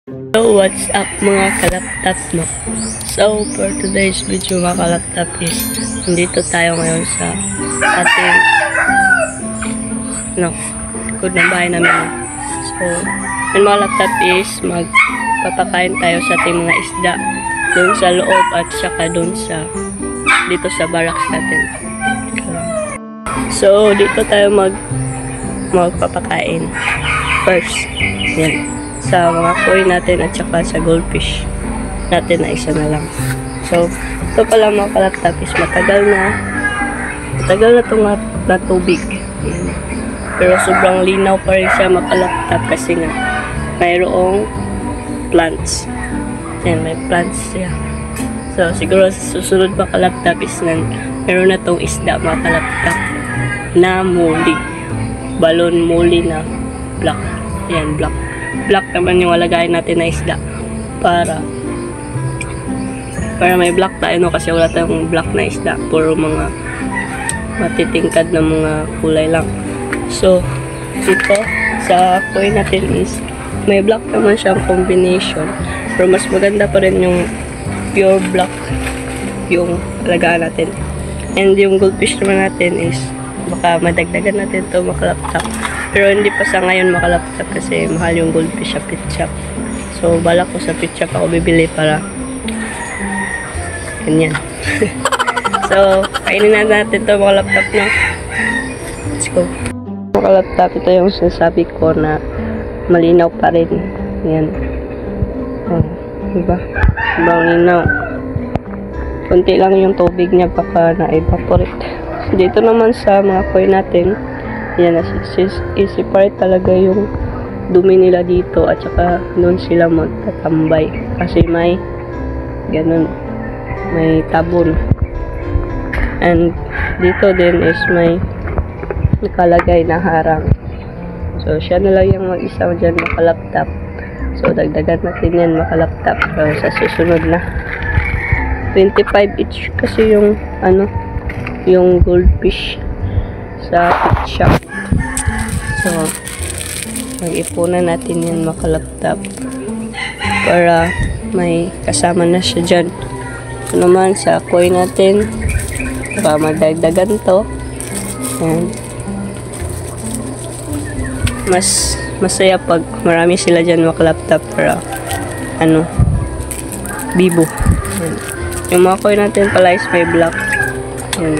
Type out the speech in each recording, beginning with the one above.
So what's up mga kalaptap no? So for today's video mga kalaptap is nandito tayo ngayon sa ating likod ng bahay namin. So yung mga kalaptap is magpapakain tayo sa ating mga isda doon sa loob at saka doon sa dito sa barracks natin. So dito tayo magpapakain first. Yan. Sa mga koi natin at saka sa goldfish natin na isa na lang. So, ito pala mga kalaptap is matagal na itong na tubig. Pero sobrang linaw pa rin siya mga kalaptap kasi nga mayroong plants. Yan, may plants siya. So, siguro sa susunod mga kalaptap is meron na tong isda mga kalaptap na muli. Balon muli na black. Yan, black naman yung alagayin natin na isda para may black tayo no, kasi wala tayong black na isda, puro mga matitingkad na mga kulay lang. So dito sa koi natin is may black naman siyang combination, pero mas maganda pa rin yung pure black yung alagaan natin. And yung goldfish naman natin is baka madagdagan natin to makalaptap. Pero hindi pa sa ngayon makalaptap kasi mahal yung goldfish sa pet shop. So, balak ko sa pet shop ako bibili para ganyan. So, kainin na natin ito makalaptap na. Let's go. Makalaptap, ito yung sinasabi ko na malinaw pa rin. Yan. Oh, diba? Sobrang linaw. Kunti lang yung tubig niya baka na-evaporate. Dito naman sa mga koi natin, yan, i-separate talaga yung dumi nila dito at saka doon sila magtatambay kasi may ganun, may tabon. And dito din is may nakalagay na harang. So siya na lang yung mag-isa dyan makalaptap. So dagdagan natin yan makalaptap. So sa susunod na 25 each kasi yung yung goldfish sa pet shop. So, mag-ipunan natin yan makalaptap para may kasama na siya dyan. Ito naman sa koi natin para madagdagan to. Yan. Mas masaya pag marami sila dyan makalaptap para bibo. Yan. Yung mga koi natin pala is may black. Yan.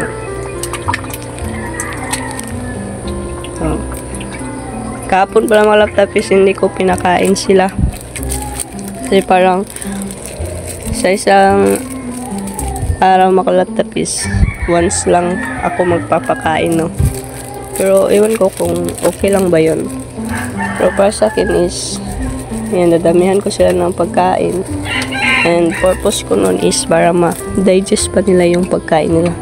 Kahapon pala mga laptop is hindi ko pinakain sila. Kasi parang sa isang araw mga laptop is once lang ako magpapakain, no. Pero ewan ko kung okay lang ba yun. Pero para sa akin is yan, dadamihan ko sila ng pagkain. And purpose ko nun is para ma-digest pa nila yung pagkain nila.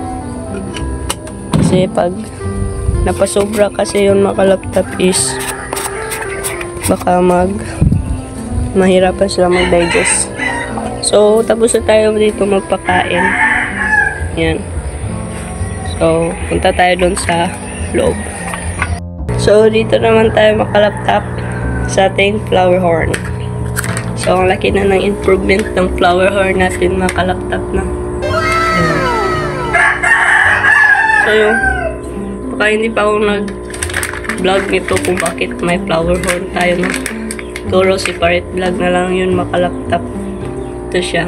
Kasi pag napasobra kasi yun mga laptop is baka mahirapan sila mag-digest. So, tapos na tayo dito magpakain. Yan. So, punta tayo doon sa loob. So, dito naman tayo makalaptap sa ating flower horn. So, ang laki na ng improvement ng flower horn natin makalaptap na. Yan. So, baka hindi pa ako vlog nito kung bakit may flower horn tayo, no? Siguro separate vlog na lang yun makalaptap. Ito siya.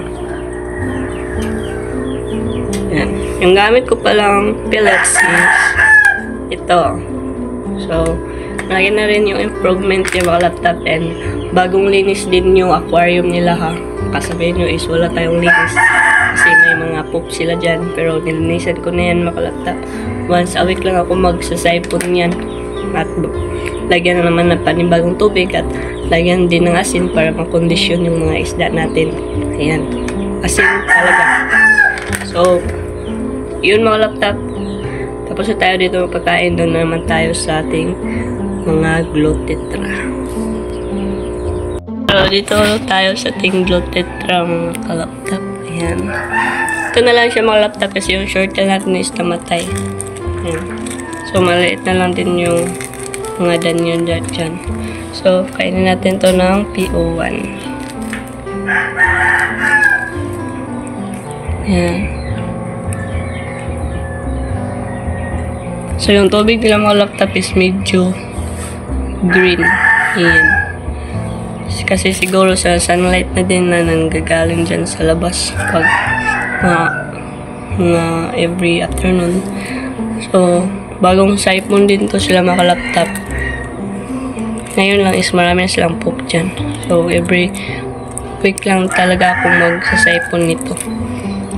Yan. Yung gamit ko palang pellets is ito. So, lagi na rin yung improvement yung makalaptap, and bagong linis din yung aquarium nila, ha. Kasabihin nyo is wala tayong linis kasi may mga poop sila dyan, pero nilinisan ko na yan makalaptap. Once a week lang ako magsasipon yan. At lagyan na naman ng panibagong tubig at lagyan din ng asin para makondisyon yung mga isda natin. Ayan. Asin talaga. So, yun mga laptop. Tapos na tayo dito magpakain. Doon na naman tayo sa ating mga Glotetra. So, dito tayo sa ating Glotetra mga kalaptop. Ayan. Ito na lang siya mga laptop kasi yung short natin is namatay. Ayan. So, maliit na lang din yung mga danyon dyan. So, kainin natin to ng PO1. Yan. So, yung tubig nila mga laptop is medyo green. Yan. Kasi siguro sa sunlight na din na nanggagaling dyan sa labas pag mga every afternoon. So, bagong siphon din to sila mga laptop. Ngayon lang is marami na silang poop dyan. So, every week lang talaga ako magsasiphon nito.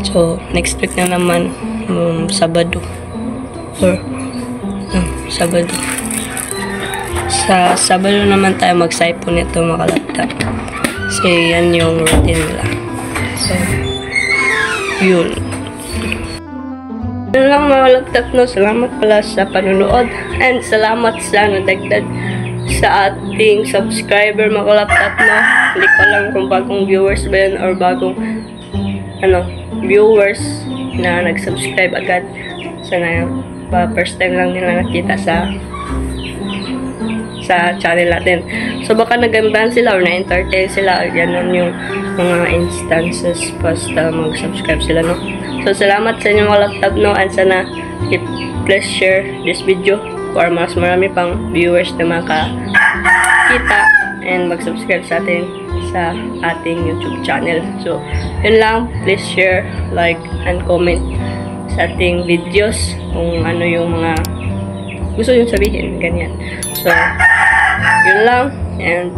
So, next week na naman, Sabado. Or, Sabado. Sa Sabado naman tayo mag-siphon nito mga laptop. Kasi yan yung routine nila. So, yun. Yun lang mga laptop, no. Salamat pala sa panunood. And salamat sa nadagdag sa ating subscriber mga laptop, no. Hindi ko alam kung bagong viewers ba yun or bagong viewers na nag-subscribe agad. Sana first time lang nila nakita sa channel natin. So baka nagandahan sila or na-entertain sila or ganun yung mga instances basta mag-subscribe sila, no. So salamat sa inyo mga laptop, no, and sana please share this video para mas marami pang viewers na makakita and mag-subscribe sa atin sa ating YouTube channel. So yun lang, please share, like, and comment sa ating videos kung ano yung mga gusto yung sabihin, ganyan. So yun lang, and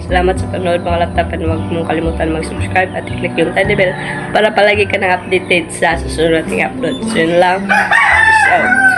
salamat sa panonood mga laptop, and huwag mong kalimutan mag-subscribe at i-click yung tiny bell para palagi ka na updated sa susunod nating upload. So yun lang, peace out.